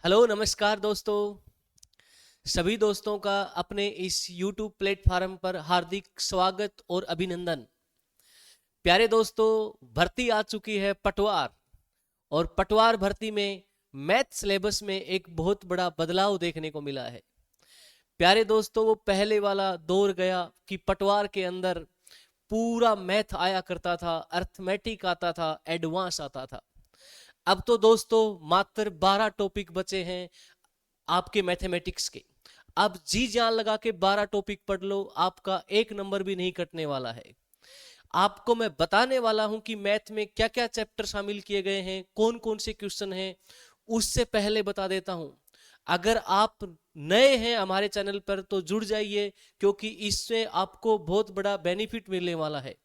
Hello नमस्कार दोस्तों। सभी दोस्तों का अपने इस YouTube प्लेटफॉर्म पर हार्दिक स्वागत और अभिनंदन। प्यारे दोस्तों, भर्ती आ चुकी है पटवार। और पटवार भर्ती में मैथ सिलेबस में एक बहुत बड़ा बदलाव देखने को मिला है। प्यारे दोस्तों, वो पहले वाला दौर गया कि पटवार के अंदर पूरा मैथ आया करता था, अर्थमेटिक आता था, एडवांस आता था। अब तो दोस्तों मात्र 12 टॉपिक बचे हैं आपके मैथमेटिक्स के। आप जी जान लगा के 12 टॉपिक पढ़ लो, आपका एक नंबर भी नहीं कटने वाला है। आपको मैं बताने वाला हूं कि मैथ में क्या क्या चैप्टर शामिल किए गए हैं, कौन कौन से क्वेश्चन हैं। उससे पहले बता देता हूं, अगर आप नए हैं हमारे चैनल पर तो जुड़ जाइए, क्योंकि इससे आपको बहुत बड़ा बेनिफिट मिलने वाला है।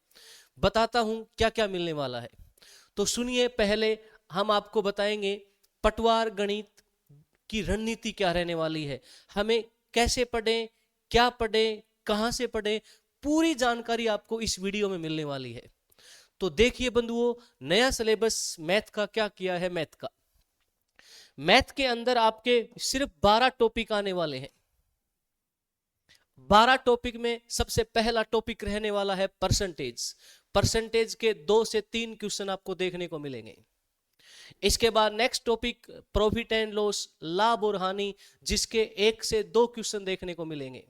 बताता हूं क्या क्या मिलने वाला है। तो सुनिए, पहले हम आपको बताएंगे पटवार गणित की रणनीति क्या रहने वाली है। हमें कैसे पढ़ें, क्या पढ़ें, कहां से पढ़ें, पूरी जानकारी आपको इस वीडियो में मिलने वाली है। तो देखिए बंधुओं, नया सिलेबस मैथ का क्या किया है। मैथ के अंदर आपके सिर्फ 12 टॉपिक आने वाले हैं। 12 टॉपिक में सबसे पहला टॉपिक रहने वाला है परसेंटेज। परसेंटेज के 2 से 3 क्वेश्चन आपको देखने को मिलेंगे। इसके बाद next topic profit and loss, लाभ और हानि, जिसके 1 से 2 क्वेश्चन देखने को मिलेंगे।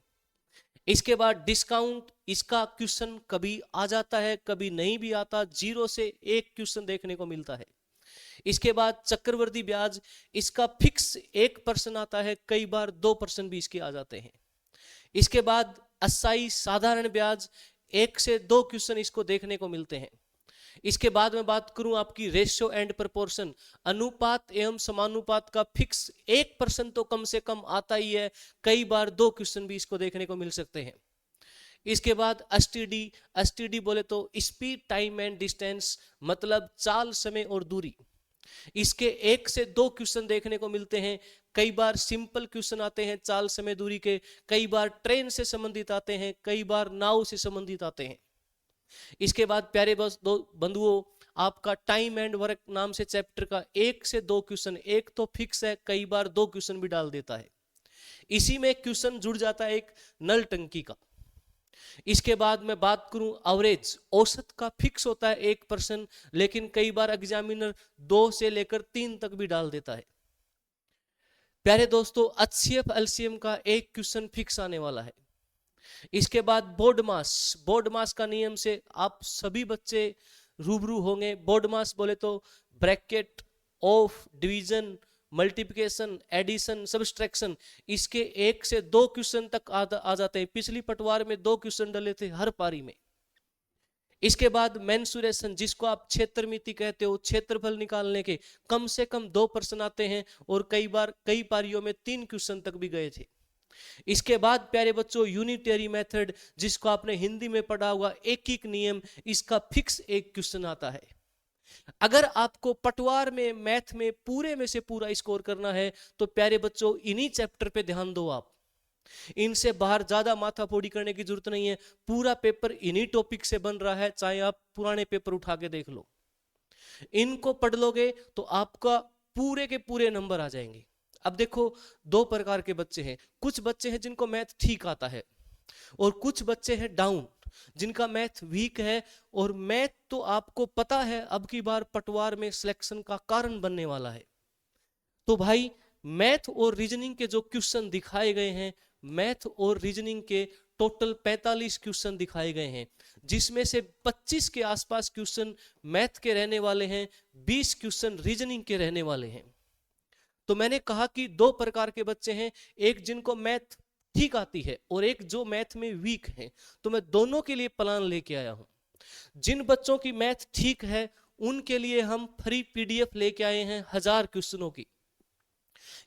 इसके बाद डिस्काउंट, इसका क्वेश्चन कभी आ जाता है कभी नहीं भी आता, 0 से 1 क्वेश्चन देखने को मिलता है। इसके बाद चक्रवृद्धि ब्याज, इसका फिक्स 1% आता है, कई बार 2% भी इसके आ जाते हैं। इसके बाद अस्थाई साधारण ब्याज, 1 से 2 क्वेश्चन इसको देखने को मिलते हैं। इसके बाद मैं बात करूं आपकी रेशियो एंड प्रोपोर्शन, अनुपात एवं समानुपात का फिक्स 1% तो कम से कम आता ही है, कई बार 2 क्वेश्चन भी इसको देखने को मिल सकते हैं। इसके बाद एसटीडी, एसटीडी बोले तो स्पीड टाइम एंड डिस्टेंस, मतलब चाल समय और दूरी। इसके 1 से 2 क्वेश्चन देखने को मिलते हैं, कई बार सिंपल क्वेश्चन आते हैं चाल समय दूरी के, कई बार ट्रेन से संबंधित आते हैं, कई बार नाव से संबंधित आते हैं। इसके बाद प्यारे बंधुओं, आपका टाइम एंड वर्क नाम से चैप्टर का 1 से 2 क्वेश्चन, एक तो फिक्स है, कई बार 2 क्वेश्चन भी डाल देता है। इसी में क्वेश्चन जुड़ जाता है एक नल टंकी का। इसके बाद मैं बात करूं एवरेज, औसत का फिक्स होता है 1%, लेकिन कई बार एग्जामिनर 2 से लेकर 3 तक भी डाल देता है। प्यारे दोस्तों, एचसीएफ एलसीएम का एक क्वेश्चन फिक्स आने वाला है। इसके बाद बोर्ड मास, बोर्ड मास का नियम से आप सभी बच्चे रूबरू होंगे। बोर्ड मास बोले तो bracket, of, division, multiplication, addition, subtraction, इसके 1 से 2 क्वेश्चन तक आ जाते हैं। पिछली पटवार में 2 क्वेश्चन डले थे हर पारी में। इसके बाद मेंसुरेशन, जिसको आप क्षेत्र मिति कहते हो, क्षेत्रफल निकालने के कम से कम 2 प्रश्न आते हैं, और कई बार कई पारियों में 3 क्वेश्चन तक भी गए थे। इसके बाद प्यारे बच्चों यूनिटरी मेथड, जिसको आपने हिंदी में पढ़ा होगा, एकीक नियम, इसका फिक्स 1 क्वेश्चन आता है। अगर आपको पटवार में मैथ में पूरे में से पूरा स्कोर करना है तो प्यारे बच्चों इन्हीं चैप्टर पे ध्यान दो आप। इनसे बाहर ज्यादा माथाफोड़ी करने की जरूरत नहीं है। पूरा पेपर इन्हीं टॉपिक से बन रहा है, चाहे आप पुराने पेपर उठा के देख लो। इनको पढ़ लोगे तो आपका पूरे के पूरे नंबर आ जाएंगे। अब देखो, 2 प्रकार के बच्चे हैं। कुछ बच्चे हैं जिनको मैथ ठीक आता है, और कुछ बच्चे हैं डाउन, जिनका मैथ वीक है। और मैथ तो आपको पता है अब की बार पटवार में सिलेक्शन का कारण बनने वाला है। तो भाई, मैथ और रीजनिंग के जो क्वेश्चन दिखाए गए हैं, मैथ और रीजनिंग के टोटल 45 क्वेश्चन दिखाए गए हैं, जिसमें से 25 के आसपास क्वेश्चन मैथ के रहने वाले हैं, 20 क्वेश्चन रीजनिंग के रहने वाले हैं। तो मैंने कहा कि 2 प्रकार के बच्चे हैं, एक जिनको मैथ ठीक आती है और एक जो मैथ में वीक है। तो मैं दोनों के लिए प्लान लेके आया हूं। जिन बच्चों की मैथ ठीक है उनके लिए हम फ्री पीडीएफ लेके आए हैं 1000 क्वेश्चनों की।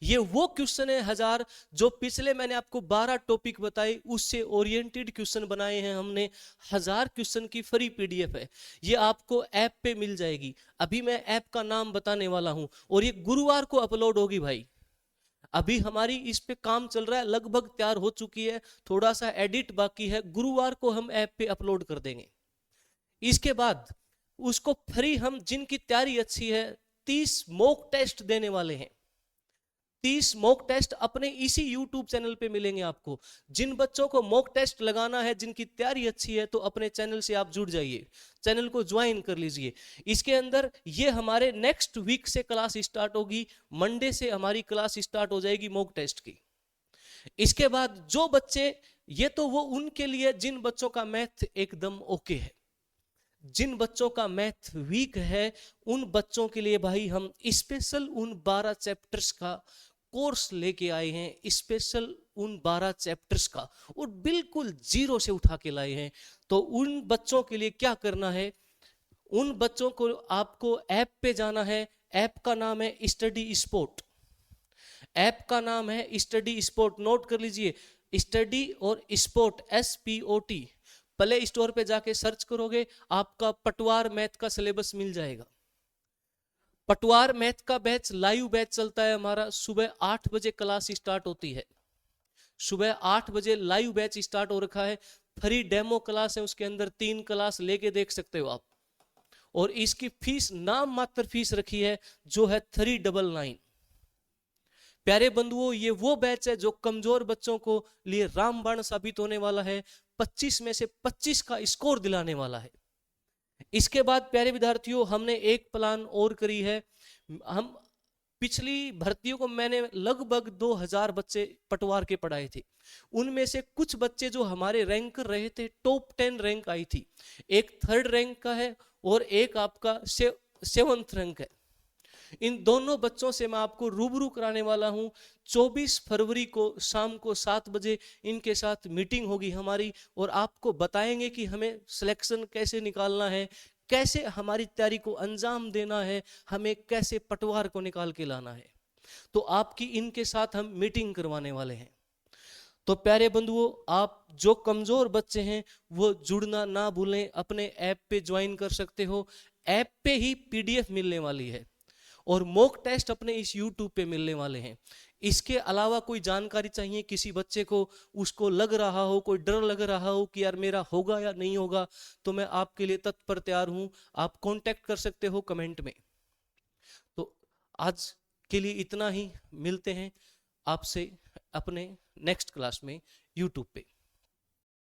ये वो क्वेश्चन है 1000, जो पिछले मैंने आपको 12 टॉपिक बताई उससे ओरिएंटेड क्वेश्चन बनाए हैं हमने। 1000 क्वेश्चन की फ्री पीडीएफ है, ये आपको ऐप पे मिल जाएगी। अभी मैं ऐप का नाम बताने वाला हूं, और ये गुरुवार को अपलोड होगी भाई। अभी हमारी इस पे काम चल रहा है, लगभग तैयार हो चुकी है, थोड़ा सा एडिट बाकी है, गुरुवार को हम ऐप पे अपलोड कर देंगे। इसके बाद उसको फ्री हम, जिनकी तैयारी अच्छी है, 30 मॉक टेस्ट देने वाले हैं। 30 मॉक टेस्ट अपने इसी YouTube चैनल पे मिलेंगे आपको। जिन बच्चों को मॉक टेस्ट लगाना है, जिनकी तैयारी अच्छी है, तो अपने चैनल से आप जुड़ जाइए, चैनल को ज्वाइन कर लीजिए। इसके अंदर ये हमारे नेक्स्ट वीक से क्लास स्टार्ट होगी, मंडे से हमारी क्लास स्टार्ट हो जाएगी मॉक टेस्ट की। इसके बाद जो बच्चे, ये तो वो उनके लिए जिन बच्चों का मैथ एकदम ओके है, जिन बच्चों का मैथ वीक है, उन बच्चों के लिए भाई हम स्पेशल उन 12 चैप्टर्स का कोर्स लेके आए हैं, स्पेशल उन 12 चैप्टर्स का, और बिल्कुल जीरो से उठा के लाए हैं। तो उन बच्चों के लिए क्या करना है, उन बच्चों को आपको ऐप पे जाना है। ऐप का नाम है स्टडी स्पॉट, ऐप का नाम है स्टडी स्पॉट, नोट कर लीजिए, स्टडी और स्पॉट, SPOT। प्ले स्टोर पे जाके सर्च करोगे, आपका पटवार मैथ का सिलेबस मिल जाएगा। पटवार मैथ का बैच लाइव बैच चलता है हमारा, सुबह 8 बजे क्लास स्टार्ट होती है, सुबह 8 बजे लाइव बैच स्टार्ट हो रखा है। फ्री डेमो क्लास है, उसके अंदर 3 क्लास लेके देख सकते हो आप। और इसकी फीस नाम मात्र फीस रखी है, जो है 399। प्यारे बंधुओं, ये वो बैच है जो कमजोर बच्चों को लिए रामबाण साबित होने वाला है, 25 में से 25 का स्कोर दिलाने वाला है। इसके बाद प्यारे विद्यार्थियों, हमने एक प्लान और करी है। हम पिछली भर्तियों को मैंने लगभग 2000 बच्चे पटवार के पढ़ाए थे। उनमें से कुछ बच्चे जो हमारे रैंक रहे थे, टॉप 10 रैंक आई थी, एक 3rd रैंक का है और एक आपका 7th रैंक है। इन दोनों बच्चों से मैं आपको रूबरू कराने वाला हूं। 24 फरवरी को शाम को 7 बजे इनके साथ मीटिंग होगी हमारी, और आपको बताएंगे कि हमें सिलेक्शन कैसे निकालना है, कैसे हमारी तैयारी को अंजाम देना है, हमें कैसे पटवार को निकाल के लाना है। तो आपकी इनके साथ हम मीटिंग करवाने वाले हैं। तो प्यारे बंधुओं, आप जो कमजोर बच्चे हैं वो जुड़ना ना भूलें, अपने ऐप पे ज्वाइन कर सकते हो। ऐप पे ही PDF मिलने वाली है और मॉक टेस्ट अपने इस YouTube पे मिलने वाले हैं। इसके अलावा कोई जानकारी चाहिए किसी बच्चे को, उसको लग रहा हो, कोई डर लग रहा हो कि यार मेरा होगा या नहीं होगा, तो मैं आपके लिए तत्पर तैयार हूं। आप कांटेक्ट कर सकते हो कमेंट में। तो आज के लिए इतना ही, मिलते हैं आपसे अपने नेक्स्ट क्लास में YouTube पे।